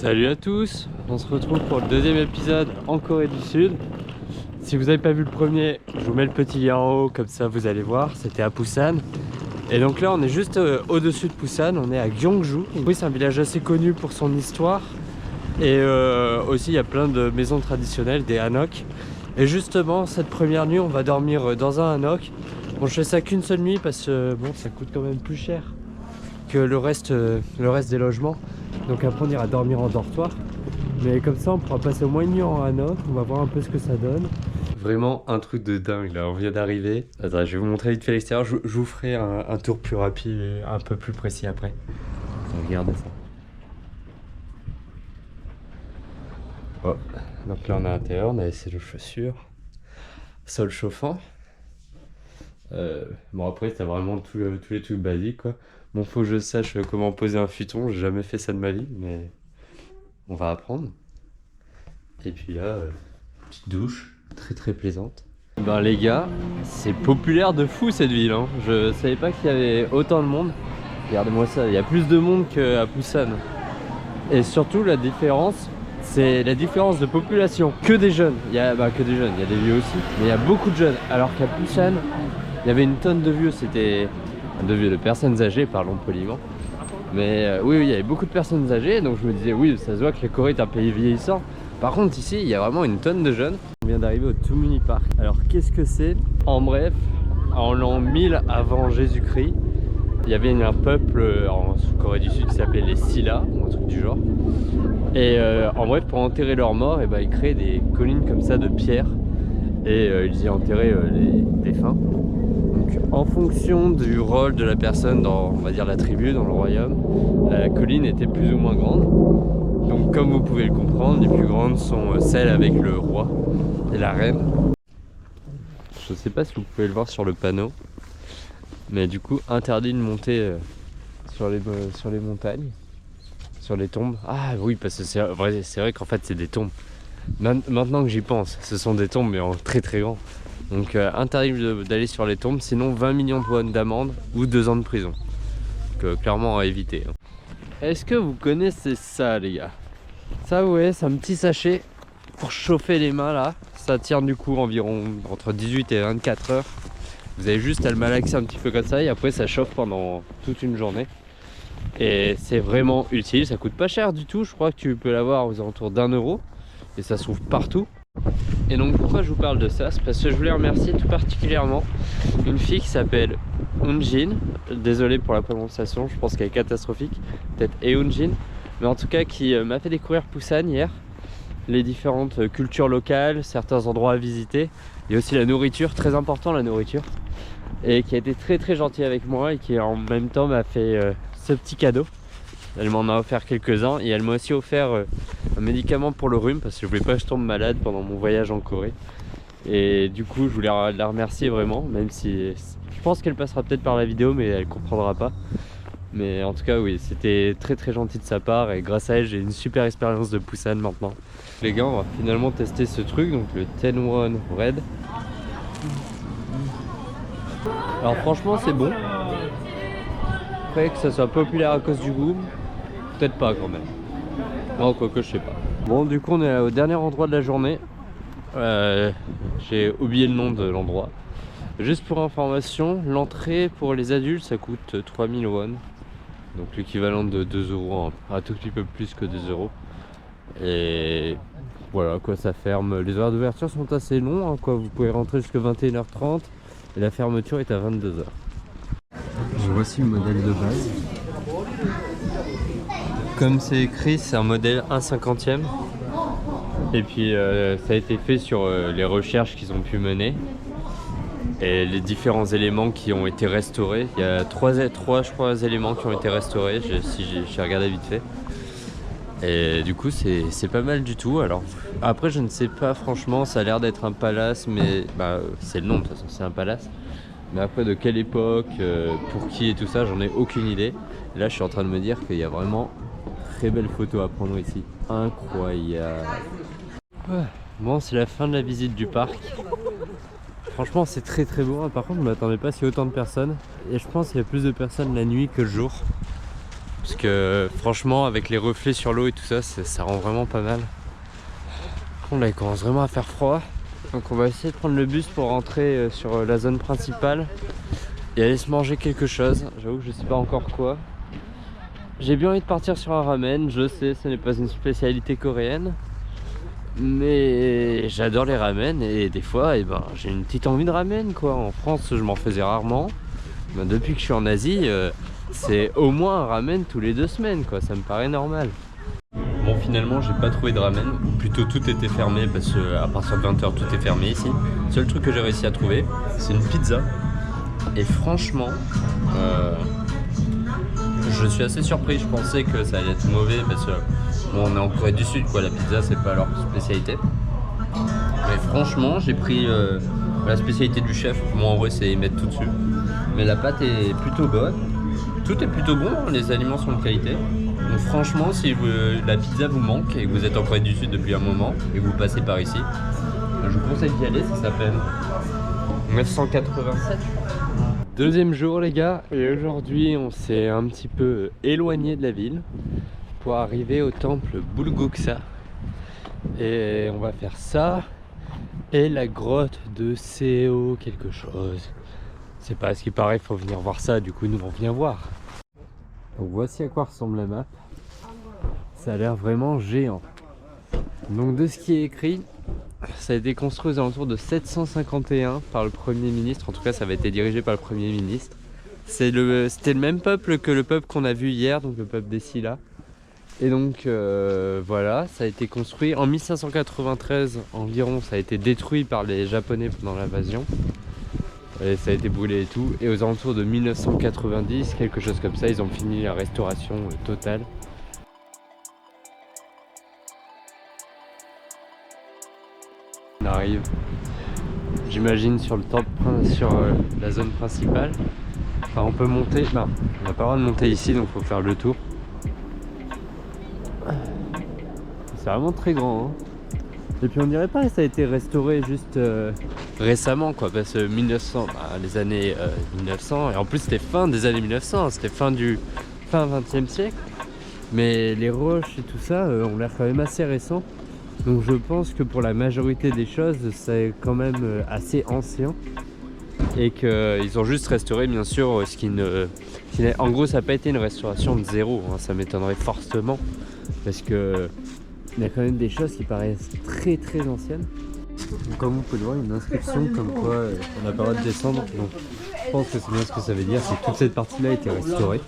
Salut à tous, on se retrouve pour le deuxième épisode en Corée du Sud. Si vous n'avez pas vu le premier, je vous mets le petit lien en haut, comme ça vous allez voir, c'était à Busan. Et donc là on est juste au-dessus de Busan, on est à Gyeongju. Oui, c'est un village assez connu pour son histoire. Et aussi il y a plein de maisons traditionnelles, des hanok. Et justement cette première nuit on va dormir dans un hanok. Bon, je fais ça qu'une seule nuit parce que bon, ça coûte quand même plus cher que le reste des logements. Donc après on ira dormir en dortoir. Mais comme ça on pourra passer au moins une nuit en hanok. On va voir un peu ce que ça donne. Vraiment un truc de dingue là, on vient d'arriver. Attends, je vais vous montrer vite fait l'extérieur. Je vous ferai un tour plus rapide et un peu plus précis après. Regardez ça. Oh. Donc là on est à l'intérieur, on a laissé nos chaussures. Sol chauffant. Bon après c'est vraiment tous les trucs basiques quoi. Bon, faut que je sache comment poser un futon, j'ai jamais fait ça de ma vie, mais on va apprendre. Et puis là, petite douche, très plaisante. Ben les gars, c'est populaire de fou cette ville, hein. Je savais pas qu'il y avait autant de monde. Regardez-moi ça, il y a plus de monde qu'à Busan. Et surtout la différence, c'est la différence de population. Que des jeunes, il y a que des jeunes, il y a des vieux aussi, mais il y a beaucoup de jeunes. Alors qu'à Busan, il y avait une tonne de vieux, c'était... de personnes âgées, parlons poliment. Mais oui, il y avait beaucoup de personnes âgées, donc je me disais, oui, ça se voit que la Corée est un pays vieillissant. Par contre, ici, il y a vraiment une tonne de jeunes. On vient d'arriver au Tumuni Park. Alors, qu'est-ce que c'est? En bref, en l'an 1000 avant Jésus-Christ, il y avait un peuple en Corée du Sud qui s'appelait les Silla, ou un truc du genre. Et en bref, pour enterrer leurs morts, ils créaient des collines comme ça de pierre. Et ils y enterraient les défunts. En fonction du rôle de la personne dans, on va dire, la tribu, dans le royaume, la colline était plus ou moins grande. Donc comme vous pouvez le comprendre, les plus grandes sont celles avec le roi et la reine. Je sais pas si vous pouvez le voir sur le panneau, mais du coup interdit de monter sur les montagnes, sur les tombes. Ah oui, parce que c'est vrai qu'en fait c'est des tombes. Maintenant que j'y pense, ce sont des tombes mais en très grand. Donc interdit d'aller sur les tombes, sinon 20 millions de won d'amende ou 2 ans de prison. Donc clairement à éviter. Est-ce que vous connaissez ça les gars? Ça ouais, c'est un petit sachet pour chauffer les mains là. Ça tient du coup environ entre 18 et 24 heures. Vous avez juste à le malaxer un petit peu comme ça et après ça chauffe pendant toute une journée. Et c'est vraiment utile, ça coûte pas cher du tout. Je crois que tu peux l'avoir aux alentours d'1 euro. Et ça se trouve partout. Et donc pourquoi je vous parle de ça? C'est parce que je voulais remercier tout particulièrement une fille qui s'appelle Eunjin. Désolé pour la prononciation, je pense qu'elle est catastrophique. Peut-être Eunjin. Mais en tout cas qui m'a fait découvrir Busan hier. Les différentes cultures locales, certains endroits à visiter. Et aussi la nourriture, très important la nourriture. Et qui a été très gentille avec moi et qui en même temps m'a fait ce petit cadeau. Elle m'en a offert quelques-uns et elle m'a aussi offert un médicament pour le rhume parce que je voulais pas que je tombe malade pendant mon voyage en Corée. Et du coup je voulais la remercier vraiment, même si je pense qu'elle passera peut-être par la vidéo mais elle comprendra pas. Mais en tout cas oui, c'était très gentil de sa part et grâce à elle j'ai une super expérience de Busan maintenant. Les gars, on va finalement tester ce truc, donc le Tenwon Red. Alors franchement c'est bon. Après que ça soit populaire à cause du goût, peut-être pas quand même. Non, quoique je sais pas. Bon, du coup on est au dernier endroit de la journée. J'ai oublié le nom de l'endroit. Juste pour information, l'entrée pour les adultes ça coûte 3000 won. Donc l'équivalent de 2 euros, un tout petit peu plus que 2 euros. Et voilà quoi, ça ferme. Les horaires d'ouverture sont assez longs, hein, quoi. Vous pouvez rentrer jusqu'à 21h30 et la fermeture est à 22h. Voici le modèle de base. Comme c'est écrit, c'est un modèle 1/50e. Et puis ça a été fait sur les recherches qu'ils ont pu mener et les différents éléments qui ont été restaurés. Il y a trois je crois, éléments qui ont été restaurés, si j'ai regardé vite fait. Et du coup c'est pas mal du tout. Alors après je ne sais pas franchement, ça a l'air d'être un palace, mais c'est le nom de toute façon, c'est un palace. Mais après de quelle époque, pour qui et tout ça, j'en ai aucune idée. Et là je suis en train de me dire qu'il y a vraiment très belles photos à prendre ici. Incroyable. Ouais. Bon, c'est la fin de la visite du parc. Franchement c'est très beau. Par contre je ne m'attendais pas si autant de personnes. Et je pense qu'il y a plus de personnes la nuit que le jour. parce que franchement avec les reflets sur l'eau et tout ça, ça rend vraiment pas mal. Là il commence vraiment à faire froid, donc on va essayer de prendre le bus pour rentrer sur la zone principale et aller se manger quelque chose. J'avoue que je sais pas encore quoi. J'ai bien envie de partir sur un ramen, je sais ce n'est pas une spécialité coréenne, mais j'adore les ramen et des fois j'ai une petite envie de ramen quoi. En France je m'en faisais rarement, mais depuis que je suis en Asie c'est au moins un ramen tous les 2 semaines quoi, ça me paraît normal. Bon finalement j'ai pas trouvé de ramen, ou plutôt tout était fermé parce qu'à partir de 20 h tout est fermé ici. Le seul truc que j'ai réussi à trouver c'est une pizza et franchement je suis assez surpris, je pensais que ça allait être mauvais parce que bon, on est en Corée du Sud quoi, la pizza c'est pas leur spécialité. Mais franchement j'ai pris la spécialité du chef, moi en vrai c'est mettre tout dessus. Mais la pâte est plutôt bonne, tout est plutôt bon, les aliments sont de qualité. Donc franchement si la pizza vous manque et que vous êtes en Corée du Sud depuis un moment et que vous passez par ici, je vous conseille d'y aller, ça s'appelle 987. Deuxième jour les gars, et aujourd'hui on s'est un petit peu éloigné de la ville pour arriver au temple Bulguksa. Et on va faire ça et la grotte de Seo quelque chose. C'est pas ce qui paraît, il faut venir voir ça, du coup nous on vient voir. Donc voici à quoi ressemble la map. Ça a l'air vraiment géant. Donc de ce qui est écrit, ça a été construit aux alentours de 751 par le Premier ministre, en tout cas ça avait été dirigé par le Premier ministre. C'était le même peuple que le peuple qu'on a vu hier, donc le peuple des Silla. Et donc voilà, ça a été construit en 1593 environ, ça a été détruit par les Japonais pendant l'invasion. Et ça a été brûlé et tout. Et aux alentours de 1990, quelque chose comme ça, ils ont fini la restauration totale. On arrive, j'imagine, sur le temple, sur la zone principale. Enfin, on peut monter. Non, on n'a pas le droit de monter ici, donc il faut faire le tour. C'est vraiment très grand. Hein. Et puis on dirait pas que ça a été restauré juste récemment, quoi, parce que 1900, les années 1900, et en plus c'était fin des années 1900, c'était fin 20e siècle. Mais les roches et tout ça ont l'air quand même assez récents. Donc je pense que pour la majorité des choses, c'est quand même assez ancien. Et qu'ils ont juste restauré bien sûr ce qui en gros ça n'a pas été une restauration de zéro, hein, ça m'étonnerait fortement. Parce que il y a quand même des choses qui paraissent très très anciennes. Donc, comme vous pouvez le voir, une inscription comme quoi on n'a pas le droit de descendre. Donc je pense que c'est bien ce que ça veut dire, c'est que toute cette partie là a été restaurée.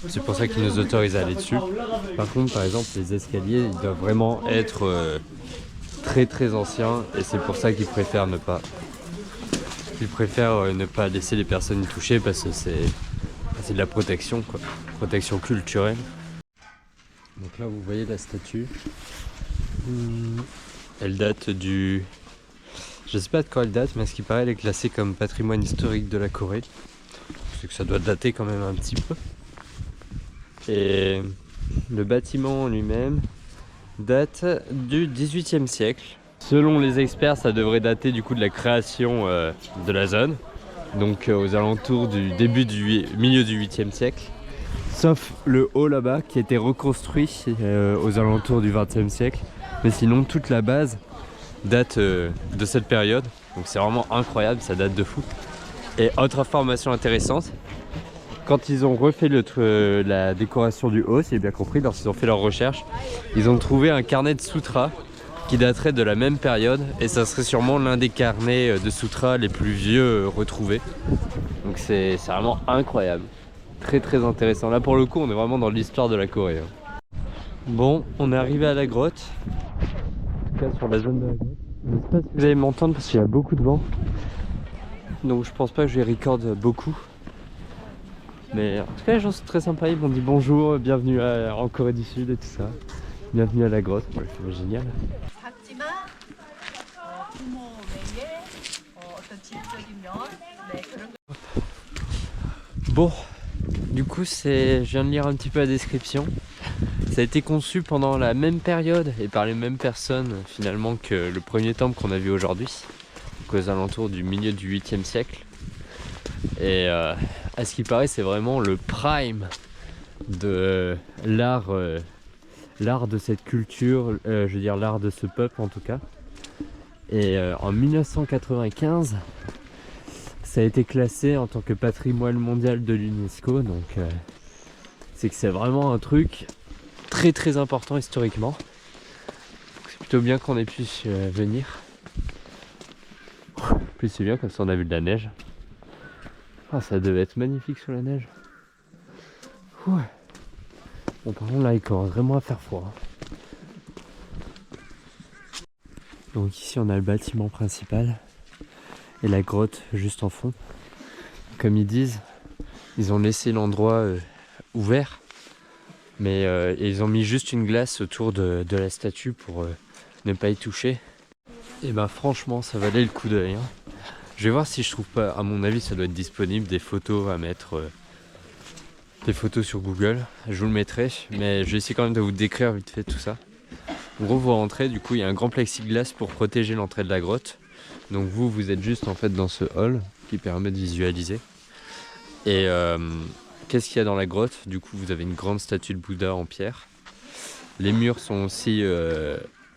C'est pour ça qu'ils nous autorisent à aller dessus. Par contre, par exemple, les escaliers, ils doivent vraiment être très très anciens. Et c'est pour ça qu'ils préfèrent ne pas laisser les personnes y toucher, parce que c'est de la protection, quoi. Protection culturelle. Donc là, vous voyez la statue. Elle date du... Je sais pas de quand elle date, mais à ce qui paraît, elle est classée comme patrimoine historique de la Corée. C'est que ça doit dater quand même un petit peu. Et le bâtiment en lui-même date du XVIIIe siècle. Selon les experts, ça devrait dater du coup de la création de la zone, donc aux alentours du milieu du 8e siècle. Sauf le haut là-bas qui a été reconstruit aux alentours du 20e siècle. Mais sinon, toute la base date de cette période. Donc c'est vraiment incroyable, ça date de fou. Et autre information intéressante, quand ils ont refait la décoration du haut, si j'ai bien compris, lorsqu'ils ont fait leurs recherches, ils ont trouvé un carnet de sutras qui daterait de la même période. Et ça serait sûrement l'un des carnets de sutras les plus vieux retrouvés. Donc c'est vraiment incroyable. Très très intéressant. Là pour le coup, on est vraiment dans l'histoire de la Corée. Hein. Bon, on est arrivé à la grotte. En tout cas sur la zone de la grotte. Je ne sais pas si vous allez m'entendre parce qu'il y a beaucoup de vent. Donc je pense pas que je vais record beaucoup. Mais en tout cas les gens sont très sympas, ils m'ont dit bonjour, bienvenue en Corée du Sud et tout ça. Bienvenue à la grotte, ouais, c'est génial. Bon, du coup je viens de lire un petit peu la description. Ça a été conçu pendant la même période et par les mêmes personnes finalement que le premier temple qu'on a vu aujourd'hui. Donc aux alentours du milieu du 8e siècle. Et à ce qui paraît c'est vraiment le prime de l'art l'art de cette culture, je veux dire l'art de ce peuple en tout cas. Et en 1995, ça a été classé en tant que patrimoine mondial de l'UNESCO, donc c'est que c'est vraiment un truc très très important historiquement. C'est plutôt bien qu'on ait pu venir. En plus c'est bien, comme ça on a vu de la neige. Ah, ça devait être magnifique sous la neige. Ouh. Bon, par contre là il commence vraiment à faire froid. Donc ici on a le bâtiment principal et la grotte juste en fond. Comme ils disent, ils ont laissé l'endroit ouvert, mais ils ont mis juste une glace autour de la statue pour ne pas y toucher. Et ben franchement ça valait le coup d'œil, hein. Je vais voir si je trouve pas, à mon avis ça doit être disponible, des photos à mettre, des photos sur Google, je vous le mettrai, mais je vais essayer quand même de vous décrire vite fait tout ça. En gros vous rentrez, du coup il y a un grand plexiglas pour protéger l'entrée de la grotte. Donc vous êtes juste en fait dans ce hall qui permet de visualiser. Et qu'est-ce qu'il y a dans la grotte? Du coup vous avez une grande statue de Bouddha en pierre. Les murs sont aussi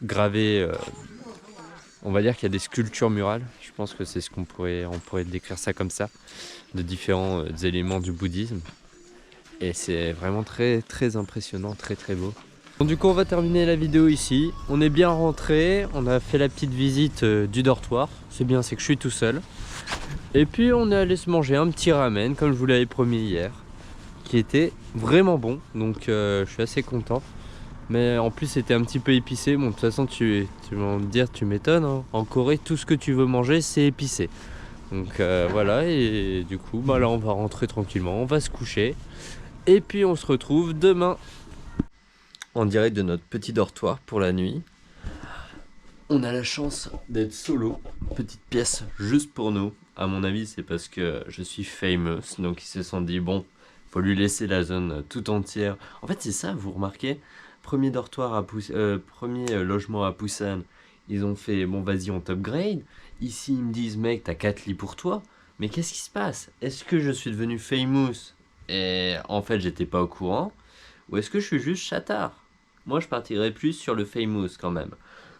gravés, on va dire qu'il y a des sculptures murales. Je pense que c'est ce on pourrait décrire ça comme ça, de différents éléments du bouddhisme. Et c'est vraiment très très impressionnant, très très beau. Bon, du coup on va terminer la vidéo ici. On est bien rentré, on a fait la petite visite du dortoir. C'est bien, c'est que je suis tout seul. Et puis on est allé se manger un petit ramen comme je vous l'avais promis hier, qui était vraiment bon, donc je suis assez content. Mais en plus c'était un petit peu épicé. Bon, de toute façon tu vas me dire, tu m'étonnes, hein. En Corée tout ce que tu veux manger c'est épicé. Donc voilà, et du coup bah là on va rentrer tranquillement, on va se coucher. Et puis on se retrouve demain en direct de notre petit dortoir pour la nuit. On a la chance d'être solo, petite pièce juste pour nous. À mon avis c'est parce que je suis famous, donc ils se sont dit bon, faut lui laisser la zone tout entière. En fait c'est ça, vous remarquez, premier dortoir à premier logement à Busan, ils ont fait bon vas-y on t'upgrade. Ici ils me disent mec t'as 4 lits pour toi, mais qu'est-ce qui se passe? Est-ce que je suis devenu famous et en fait j'étais pas au courant, ou est-ce que je suis juste chatard? Moi je partirais plus sur le famous quand même.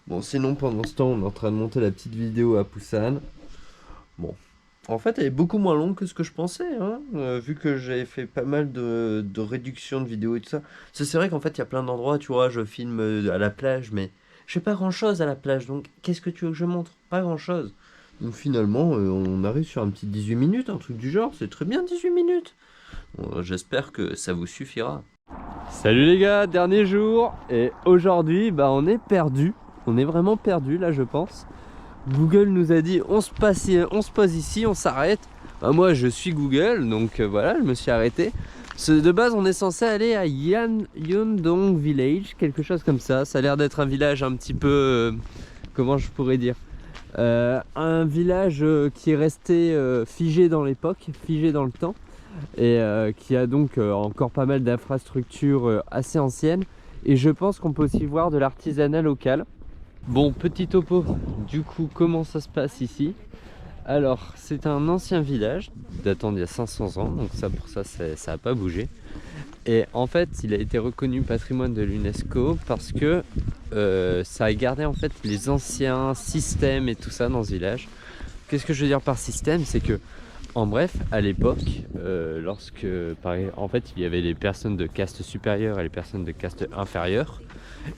Bon sinon pendant ce temps on est en train de monter la petite vidéo à Busan. Bon, en fait elle est beaucoup moins longue que ce que je pensais, hein, vu que j'avais fait pas mal de réduction de vidéos et tout ça. C'est vrai qu'en fait il y a plein d'endroits, tu vois, je filme à la plage, mais je fais pas grand chose à la plage, donc qu'est-ce que tu veux que je montre? Pas grand chose. Donc finalement on arrive sur un petit 18 minutes, un truc du genre, c'est très bien 18 minutes. Bon, j'espère que ça vous suffira. Salut les gars, dernier jour, et aujourd'hui bah on est perdu, on est vraiment perdu là je pense. Google nous a dit on se pose ici, on s'arrête. Bah, moi je suis Google, donc voilà, je me suis arrêté. De base on est censé aller à Yeondong Village, quelque chose comme ça. Ça a l'air d'être un village un petit peu, comment je pourrais dire, un village qui est resté figé dans l'époque, figé dans le temps. Et qui a donc encore pas mal d'infrastructures assez anciennes. Et je pense qu'on peut aussi voir de l'artisanat local. Bon, petit topo, du coup, comment ça se passe ici? Alors, c'est un ancien village datant d'il y a 500 ans, donc ça pour ça, ça n'a pas bougé. Et en fait, il a été reconnu patrimoine de l'UNESCO parce que ça a gardé en fait les anciens systèmes et tout ça dans ce village. Qu'est-ce que je veux dire par système? C'est que en bref, à l'époque, lorsque en fait il y avait les personnes de caste supérieure et les personnes de caste inférieure,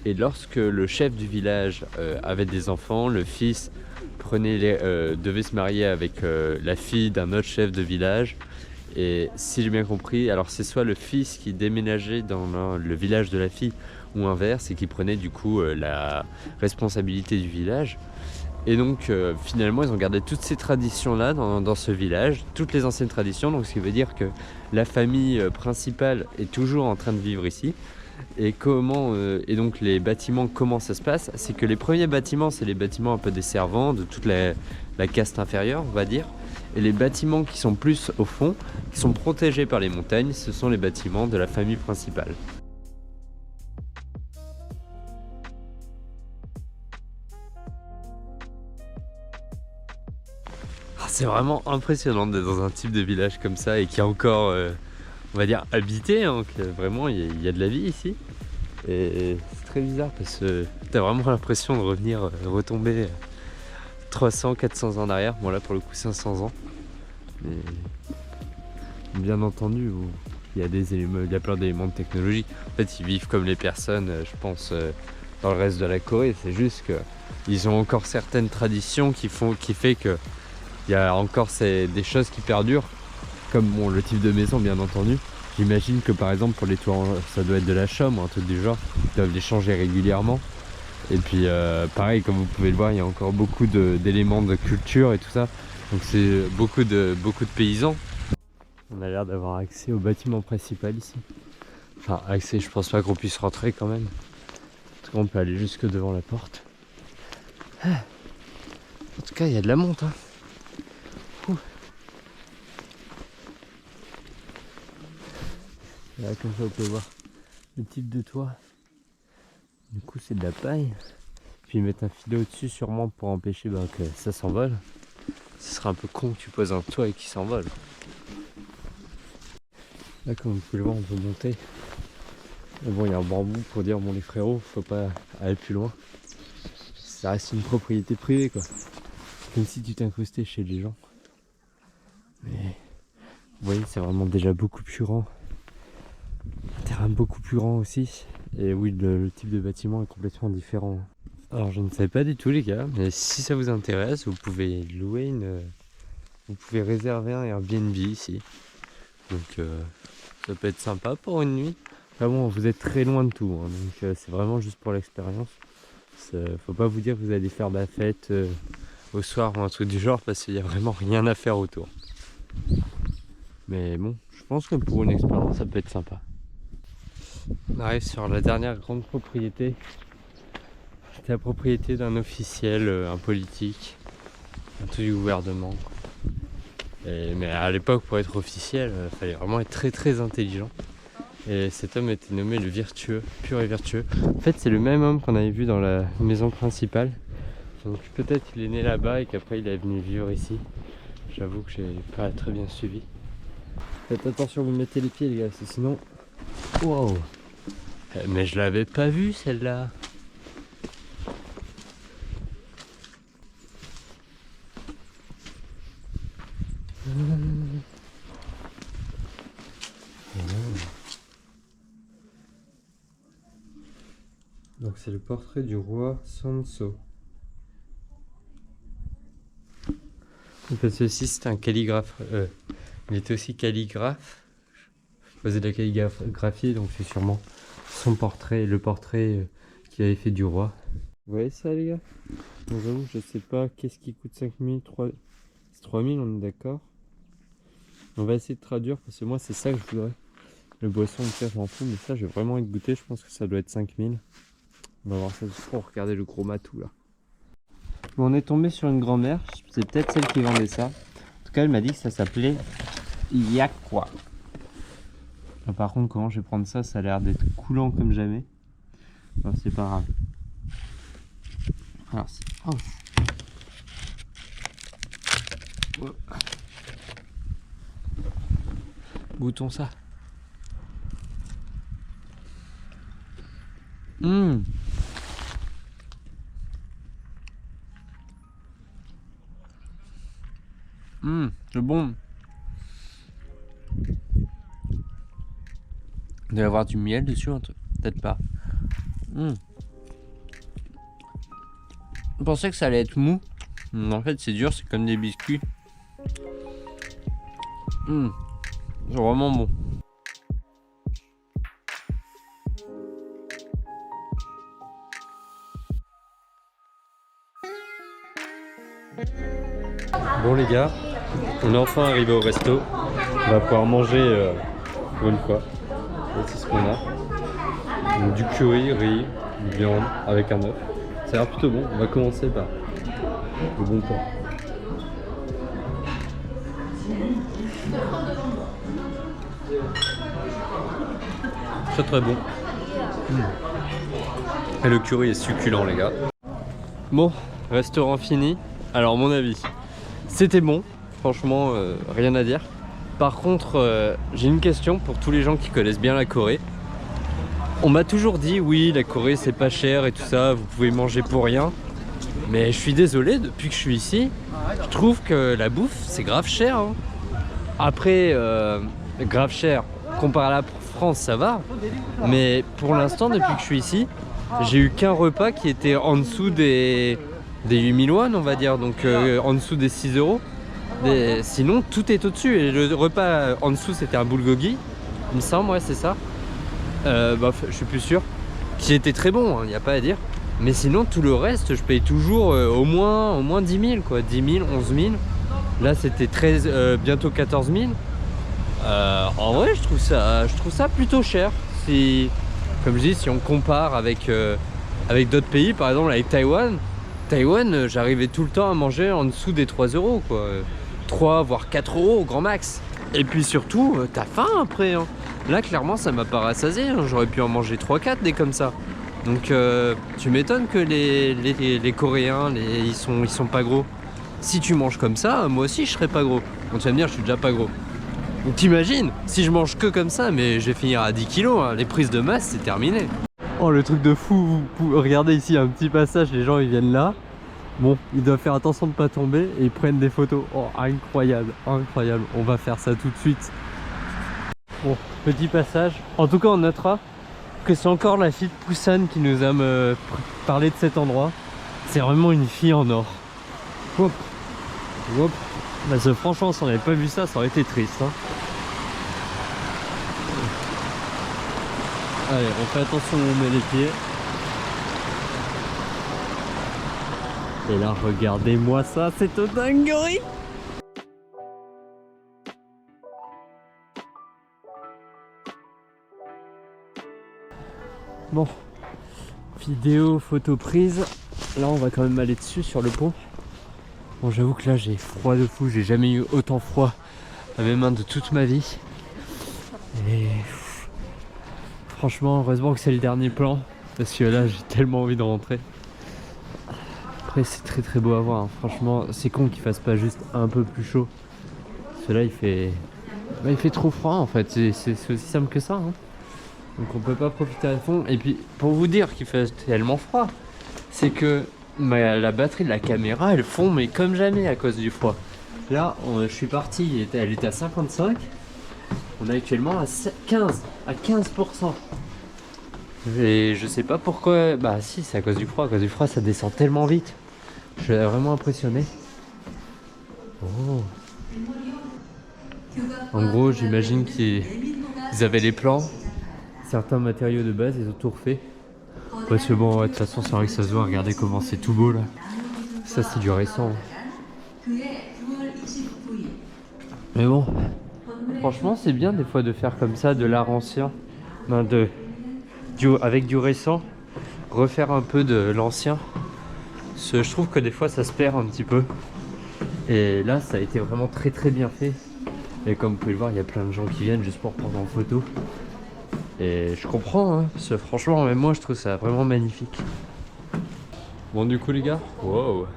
et lorsque le chef du village avait des enfants, le fils devait se marier avec la fille d'un autre chef de village. Et si j'ai bien compris, alors c'est soit le fils qui déménageait dans le village de la fille, ou inverse, et qui prenait du coup la responsabilité du village. Et donc finalement ils ont gardé toutes ces traditions là dans ce village, toutes les anciennes traditions, donc ce qui veut dire que la famille principale est toujours en train de vivre ici. Et et donc les bâtiments, comment ça se passe? C'est que les premiers bâtiments c'est les bâtiments un peu des servants, de toute la caste inférieure on va dire. Et les bâtiments qui sont plus au fond, qui sont protégés par les montagnes, ce sont les bâtiments de la famille principale. C'est vraiment impressionnant d'être dans un type de village comme ça et qui a encore, on va dire habité, hein, que vraiment il y a de la vie ici. Et c'est très bizarre parce que t'as vraiment l'impression de retomber 300, 400 ans en arrière. Bon là pour le coup 500 ans. Mais bien entendu, il y a il y a plein d'éléments de technologie. En fait ils vivent comme les personnes, je pense, dans le reste de la Corée. C'est juste qu'ils ont encore certaines traditions qui fait que il y a encore des choses qui perdurent. Comme bon, le type de maison bien entendu. J'imagine que par exemple pour les toits, ça doit être de la chaume ou un truc du genre. Ils doivent les changer régulièrement. Et puis pareil, comme vous pouvez le voir, il y a encore beaucoup d'éléments de culture et tout ça. Donc c'est beaucoup de paysans. On a l'air d'avoir accès au bâtiment principal ici. Enfin accès, je pense pas qu'on puisse rentrer quand même. En tout cas on peut aller jusque devant la porte. En tout cas il y a de la monte, hein. Là, comme ça on peut voir le type de toit. Du coup c'est de la paille. Puis mettre un filet au-dessus sûrement pour empêcher que ça s'envole. Ce serait un peu con que tu poses un toit et qu'il s'envole. Là comme vous pouvez le voir on peut monter. Mais bon il y a un bambou pour dire bon les frérots faut pas aller plus loin. Ça reste une propriété privée quoi. Comme si tu t'incrustais chez les gens. Mais vous voyez c'est vraiment déjà beaucoup plus grand. Un terrain beaucoup plus grand aussi. Et oui, le type de bâtiment est complètement différent. Alors je ne sais pas du tout les gars, mais si ça vous intéresse, vous pouvez vous pouvez réserver un Airbnb ici. Donc ça peut être sympa pour une nuit. Enfin bon, vous êtes très loin de tout, hein, donc c'est vraiment juste pour l'expérience. Faut pas vous dire que vous allez faire de la fête au soir ou un truc du genre, parce qu'il n'y a vraiment rien à faire autour. Mais bon, je pense que pour une expérience, ça peut être sympa. On arrive sur la dernière grande propriété. C'est la propriété d'un officiel, un politique, un truc du gouvernement. Mais à l'époque, pour être officiel, il fallait vraiment être très très intelligent. Et cet homme était nommé le vertueux, pur et vertueux. En fait, c'est le même homme qu'on avait vu dans la maison principale. Donc peut-être qu'il est né là-bas et qu'après il est venu vivre ici. J'avoue que j'ai pas très bien suivi. Faites attention, vous mettez les pieds les gars, sinon... Wow. Mais je l'avais pas vue celle-là. Donc c'est le portrait du roi Sanso. Ceci c'est un calligraphe. Il était aussi calligraphe. Il faisait de la calligraphie, donc c'est sûrement son portrait, le portrait qu'il avait fait du roi. Vous voyez ça les gars? Donc j'avoue, je sais pas qu'est-ce qui coûte 5000, 3000, on est d'accord. On va essayer de traduire parce que moi c'est ça que je voudrais. Le boisson, je m'en fous, mais ça j'ai vraiment envie de goûter, je pense que ça doit être 5000. On va voir ça juste pour regarder le gros matou là. Bon, on est tombé sur une grand-mère, c'est peut-être celle qui vendait ça. En tout cas elle m'a dit que ça s'appelait Yakwa. Par contre comment je vais prendre ça, ça a l'air d'être coulant comme jamais. Bon, c'est pas grave. Alors c'est... Oh. Goûtons ça. C'est bon. Il doit y avoir du miel dessus, un truc. Peut-être pas. Je pensais que ça allait être mou. En fait, c'est dur, c'est comme des biscuits. C'est vraiment bon. Bon les gars, on est enfin arrivé au resto. On va pouvoir manger pour une fois. C'est ce qu'on a. Donc, du curry, riz, viande avec un œuf. Ça a l'air plutôt bon. On va commencer par le bon pain. Très très bon. Et le curry est succulent les gars. Bon, restaurant fini. Alors mon avis, c'était bon. Franchement, rien à dire. Par contre, j'ai une question pour tous les gens qui connaissent bien la Corée. On m'a toujours dit oui, la Corée c'est pas cher et tout ça, vous pouvez manger pour rien. Mais je suis désolé, depuis que je suis ici, je trouve que la bouffe c'est grave cher. Hein. Après, grave cher, comparé à la France ça va. Mais pour l'instant, depuis que je suis ici, j'ai eu qu'un repas qui était en dessous des 8000 won on va dire, donc en dessous des 6 euros. Sinon tout est au-dessus et le repas en dessous c'était un bulgogi, il me semble, ouais c'est ça. Je suis plus sûr. Qui était très bon, il n'y a pas à dire. Mais sinon tout le reste je paye toujours au moins 10 000 quoi, 10 000, 11 000. Là c'était bientôt 14 000. En vrai je trouve ça plutôt cher. Comme je dis, si on compare avec d'autres pays, par exemple avec Taïwan, j'arrivais tout le temps à manger en dessous des 3 euros quoi. 3 voire 4 euros au grand max. Et puis surtout, t'as faim après. Hein. Là clairement ça m'a pas rassasié, hein. J'aurais pu en manger 3-4 des comme ça. Donc tu m'étonnes que les Coréens, ils sont pas gros. Si tu manges comme ça, moi aussi je serais pas gros. Donc tu vas me dire je suis déjà pas gros. Donc t'imagines, si je mange que comme ça, mais je vais finir à 10 kilos, hein. Les prises de masse c'est terminé. Oh le truc de fou, regardez ici un petit passage, les gens ils viennent là. Bon, ils doivent faire attention de pas tomber et ils prennent des photos. Oh incroyable, incroyable, on va faire ça tout de suite. Bon, petit passage. En tout cas on notera que c'est encore la fille de Poussane qui nous a parlé de cet endroit. C'est vraiment une fille en or. Hop. Hop. Bah, franchement si on n'avait pas vu ça, ça aurait été triste. Hein. Allez, on fait attention où on met les pieds. Et là, regardez-moi ça, c'est une dinguerie. Bon, vidéo, photo prise. Là, on va quand même aller dessus sur le pont. Bon, j'avoue que là, j'ai froid de fou. J'ai jamais eu autant froid à mes mains de toute ma vie. Et franchement, heureusement que c'est le dernier plan. Parce que là, j'ai tellement envie de rentrer. Après, c'est très très beau à voir. Hein. Franchement, c'est con qu'il fasse pas juste un peu plus chaud. Parce que là, il fait trop froid en fait. C'est aussi simple que ça. Hein. Donc on peut pas profiter à fond. Et puis pour vous dire qu'il fait tellement froid, c'est que la batterie de la caméra elle fond mais comme jamais à cause du froid. Là je suis parti, elle était à 55. On est actuellement à 15%. Et je sais pas pourquoi. Bah si, c'est à cause du froid. À cause du froid ça descend tellement vite. Je suis vraiment impressionné. Oh. En gros j'imagine qu'ils avaient les plans. Certains matériaux de base, ils ont tout refait. Parce que bon, de toute façon, c'est vrai que ça se voit. Regardez comment c'est tout beau là. Ça, c'est du récent. Mais bon, franchement, c'est bien des fois de faire comme ça, de l'art ancien. Ben, avec du récent, refaire un peu de l'ancien. Je trouve que des fois, ça se perd un petit peu. Et là, ça a été vraiment très très bien fait. Et comme vous pouvez le voir, il y a plein de gens qui viennent juste pour prendre en photo. Et je comprends, hein, parce que franchement, même moi je trouve ça vraiment magnifique. Bon du coup les gars, wow,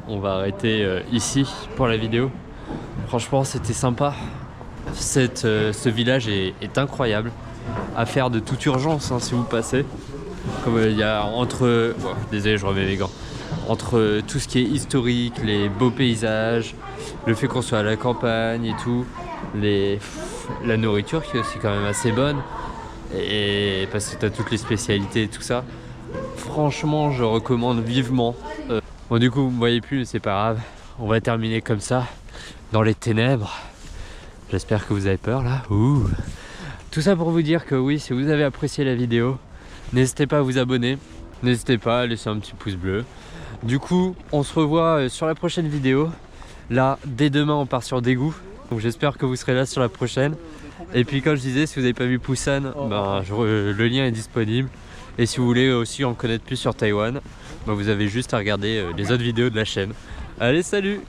on va arrêter ici pour la vidéo. Franchement c'était sympa. Ce village est incroyable. À faire de toute urgence hein, si vous passez. Comme il y a entre... Oh, désolé je remets mes gants. Entre tout ce qui est historique, les beaux paysages, le fait qu'on soit à la campagne et tout, la nourriture qui est aussi quand même assez bonne. Et parce que tu as toutes les spécialités et tout ça. Franchement je recommande vivement. Bon du coup vous me voyez plus mais c'est pas grave. On va terminer comme ça dans les ténèbres. J'espère que vous avez peur là. Ouh. Tout ça pour vous dire que oui, si vous avez apprécié la vidéo, n'hésitez pas à vous abonner. N'hésitez pas à laisser un petit pouce bleu. Du coup on se revoit sur la prochaine vidéo. Là dès demain on part sur Daegu. Donc j'espère que vous serez là sur la prochaine. Et puis comme je disais, si vous n'avez pas vu Poussane, ben, le lien est disponible. Et si vous voulez aussi en connaître plus sur Taïwan, ben, vous avez juste à regarder les autres vidéos de la chaîne. Allez, salut!